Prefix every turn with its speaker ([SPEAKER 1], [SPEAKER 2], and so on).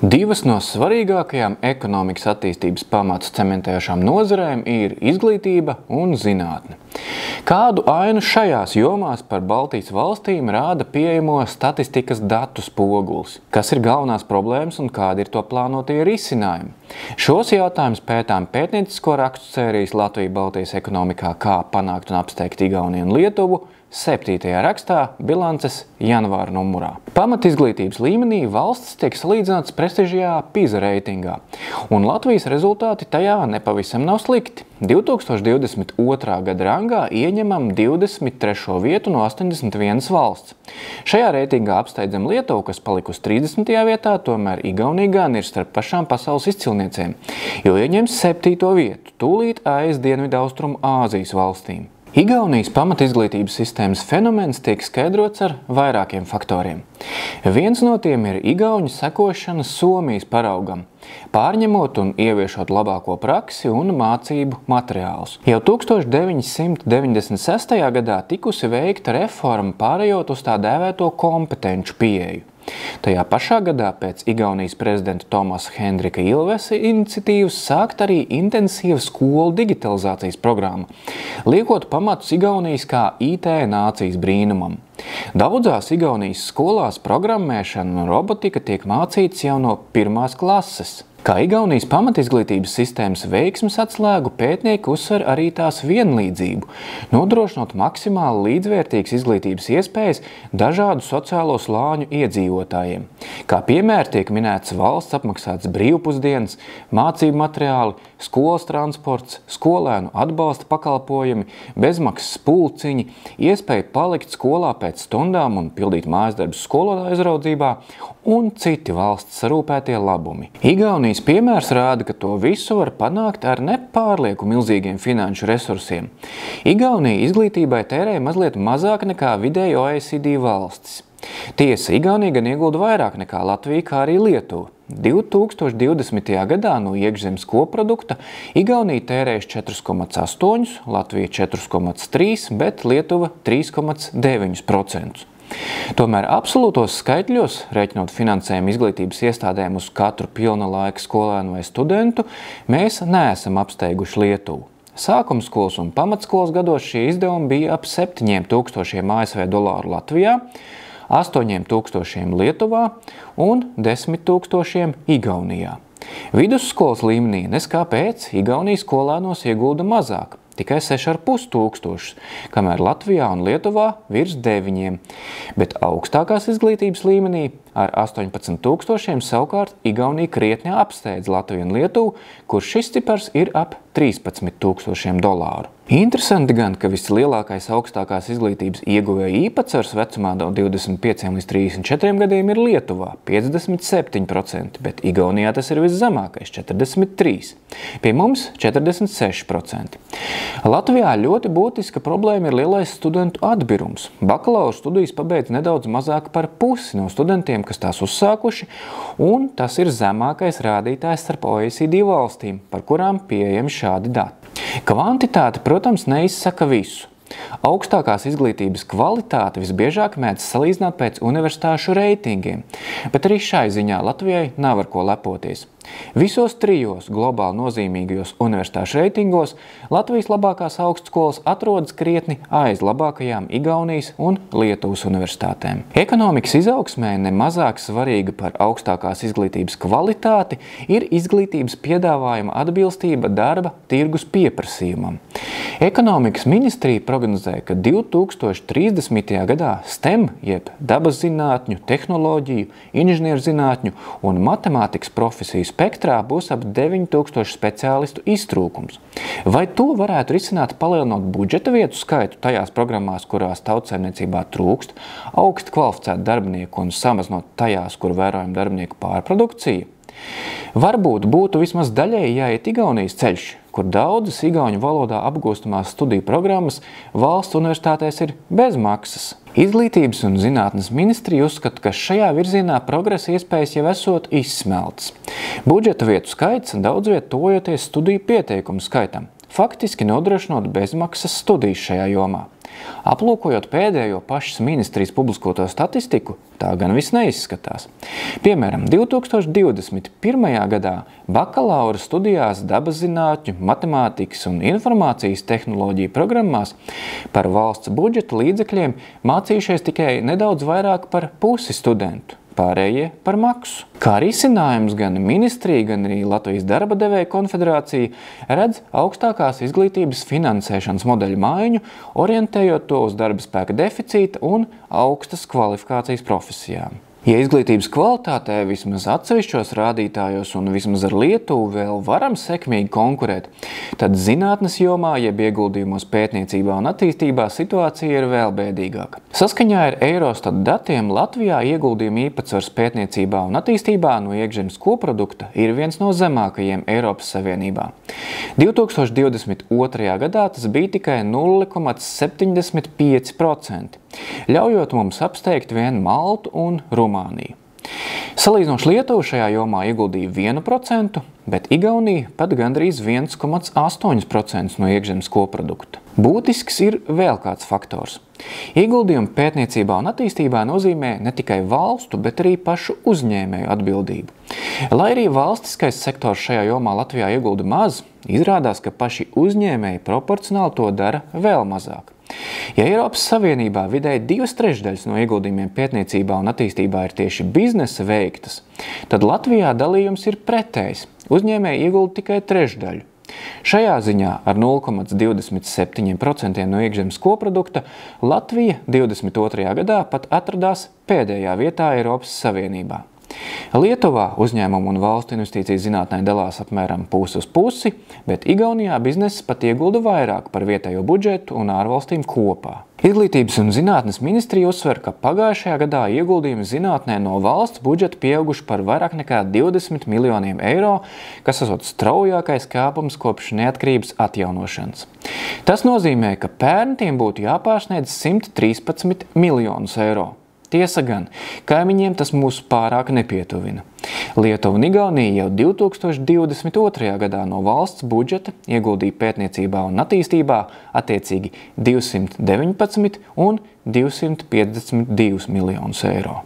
[SPEAKER 1] Divas no svarīgākajām ekonomikas attīstības pamatus cementējošām nozarēm ir izglītība un zinātne. Kādu ainu šajās jomās par Baltijas valstīm rāda pieejamo statistikas datu spogulis? Kas ir galvenās problēmas un kādi ir to plānotie risinājumi? Šos jautājumus pētām pētniecisko rakstu sērijas Latvija Baltijas ekonomikā kā panākt un apsteigt Igauniju un Lietuvu 7. rakstā bilances janvāra numurā. Pamatizglītības līmenī valsts tiek salīdzināts prestižajā PISA reitingā, un Latvijas rezultāti tajā nepavisam nav slikti. 2022. gada rangā ieņemam 23. vietu no 81 valsts. Šajā reitingā apsteidzam Lietuvu, kas palikusi 30. vietā, tomēr Igaunija gan ir starp pašām pasaules izcilniecēm, jo ieņem 7. vietu, tūlīt aiz Dienvidaustrumu Āzijas valstīm. Igaunijas pamatizglītības sistēmas fenomens tiek skaidrots ar vairākiem faktoriem. Viens no tiem ir igauņu sekošana Somijas paraugam, pārņemot un ieviešot labāko praksi un mācību materiālus. Jau 1996. gadā tikusi veikta reforma pārējot uz tā dēvēto kompetenču pieeju. Tajā pašā gadā pēc Igaunijas prezidenta Tomasa Hendrika Ilvesa iniciatīvas sākt arī intensīva skolu digitalizācijas programma, liekot pamatus Igaunijas kā IT nācijas brīnumam. Daudzās Igaunijas skolās programmēšana un robotika tiek mācīts jau no 1. klases. Kā Igaunijas pamatizglītības sistēmas veiksmes atslēgu pētnieki uzsver arī tās vienlīdzību, nodrošinot maksimāli līdzvērtīgas izglītības iespējas dažādu sociālo slāņu iedzīvotājiem. Kā piemēri tiek minēts valsts apmaksāts brīvpusdienas, mācību materiāli, skolas transports, skolēnu atbalsta pakalpojumi, bezmaksas pulciņi, iespēja palikt skolā pēc stundām un pildīt mājasdarbus skolotāju uzraudzībā un citi valsts sarūpētie labumi. Igaunijas piemērs rāda, ka to visu var panākt ar nepārlieku milzīgiem finanšu resursiem. Igaunija izglītībai tērē mazliet mazāk nekā vidēji OECD valstis. Tiesa, Igaunija gan iegulda vairāk nekā Latvija, kā arī Lietuva. 2020. gadā no iekšzemes koprodukta Igaunija tērēs 4,8%, Latvija 4,3%, bet Lietuva 3,9%. Tomēr absolūtos skaitļos, rēķinot finansējumu izglītības iestādēm uz katru pilna laika skolēnu vai studentu, mēs neesam apsteiguši Lietuvu. Sākumskolas un pamatskolas gados šie izdevumi bija ap 7,000 ASV dolāru Latvijā, 8,000 Lietuvā un 10,000 Igaunijā. Vidusskolas līmenī neskāpēc Igaunijas skolēnos iegulda mazāk, tikai 6,500, kamēr Latvijā un Lietuvā virs 9, bet augstākās izglītības līmenī ar 18,000 savukārt Igaunija krietni apsteidz Latviju un Lietuvu, kur šis cipars ir ap 13,000 dolāru. Interesanti gan, ka vislielākais augstākās izglītības ieguvēja īpatsvars vecumā no 25 līdz 34 gadiem ir Lietuvā – 57%, bet Igaunijā tas ir viszemākais – 43%, pie mums – 46%. Latvijā ļoti būtiska problēma ir lielais studentu atbirums. Bakalaura studijas pabeidz nedaudz mazāk par pusi no studentiem, kas tās uzsākuši, un tas ir zemākais rādītājs starp OECD valstīm, par kurām pieejami šādi dati. Kvantitāte, protams, neizsaka visu. Augstākās izglītības kvalitāti visbiežāk mēdz salīdzināt pēc universitāšu reitingiem, bet arī šai ziņā Latvijai nav ar ko lepoties. Visos trijos globāli nozīmīgajos universitāšu reitingos Latvijas labākās augstskolas atrodas krietni aiz labākajām Igaunijas un Lietuvas universitātēm. Ekonomikas izaugsmē nemazāk svarīga par augstākās izglītības kvalitāti ir izglītības piedāvājuma atbilstība darba tirgus pieprasījumam. Ekonomikas ministrija prognozē, ka 2030. gadā STEM, jeb dabas zinātņu, tehnoloģiju, inženierzinātņu un matemātikas profesiju spektrā būs ap 9,000 speciālistu iztrūkums. Vai to varētu risināt palielinot budžeta vietu skaitu tajās programmās, kurās tautsaimniecībā trūkst augsti kvalificētu darbinieku un samazinot tajās, kur vērojam darbinieku pārprodukciju? Varbūt būtu vismaz daļēji jāiet Igaunijas ceļš, kur daudzas igauņu valodā apgūstamās studiju programmas valsts universitātēs ir bez maksas. Izglītības un zinātnes ministrija uzskata, ka šajā virzienā progresa iespējas jau esot izsmeltas. Budžeta vietu skaits daudz viet tojoties studiju pieteikumu skaitam, faktiski nodrošinot bezmaksas studijas šajā jomā. Aplūkojot pēdējo pašas ministrijas publiskoto statistiku, tā gan viss neizskatās. Piemēram, 2021. gadā bakalaura studijās dabaszinātņu, matemātikas un informācijas tehnoloģiju programmās par valsts budžeta līdzekļiem mācījušies tikai nedaudz vairāk par pusi studentu. Pārējie par maksu. Kā risinājums gan ministrija, gan arī Latvijas darba devēja konfederācija redz augstākās izglītības finansēšanas modeļu maiņu, orientējot to uz darba spēka deficīta un augstas kvalifikācijas profesijām. Ja izglītības kvalitātē vismaz atsevišķos rādītājos un vismaz ar Lietuvu vēl varam sekmīgi konkurēt, tad zinātnes jomā, jeb ieguldījumos pētniecībā un attīstībā situācija ir vēl bēdīgāka. Saskaņā ar Eurostat datiem Latvijā ieguldījumu īpatsvars pētniecībā un attīstībā no iekšzemes koprodukta ir viens no zemākajiem Eiropas Savienībā. 2022. gadā tas bija tikai 0,75%, ļaujot mums apsteigt vien Maltu un Rumāniju. Salīdzinoši Lietuva šajā jomā ieguldīja 1%, bet Igaunija pat gandrīz 1,8% no iekšzemes koprodukta. Būtisks ir vēl kāds faktors. Ieguldījumi pētniecībā un attīstībā nozīmē ne tikai valstu, bet arī pašu uzņēmēju atbildību. Lai arī valstiskais sektors šajā jomā Latvijā iegulda maz, izrādās, ka paši uzņēmēji proporcionāli to dara vēl mazāk. Ja Eiropas Savienībā vidēji 2/3 no ieguldījumiem pētniecībā un attīstībā ir tieši biznesa veiktas, tad Latvijā dalījums ir pretējs. Uzņēmēji iegulda tikai 1/3. Šajā ziņā ar 0,27% no iekšzemes koprodukta Latvija 22. gadā pat atradās pēdējā vietā Eiropas Savienībā. Lietuvā uzņēmumu un valstu investīciju zinātnē dalās apmēram pusi uz pusi, bet Igaunijā bizness pat iegulda vairāk par vietējo budžetu un ārvalstīm kopā. Izglītības un zinātnes ministrija uzsver, ka pagājušajā gadā ieguldījumi zinātnē no valsts budžeta pieauguši par vairāk nekā 20 miljoniem eiro, kas esot straujākais kāpums kopš neatkarības atjaunošanas. Tas nozīmē, ka pērn tiem būtu jāpārsniedz 113 miljonus eiro. Tiesa gan, kaimiņiem tas mūs pārāk nepietuvina. Lietuva un Igaunija jau 2022. gadā no valsts budžeta ieguldīja pētniecībā un attīstībā attiecīgi 219 un 252 miljonus eiro.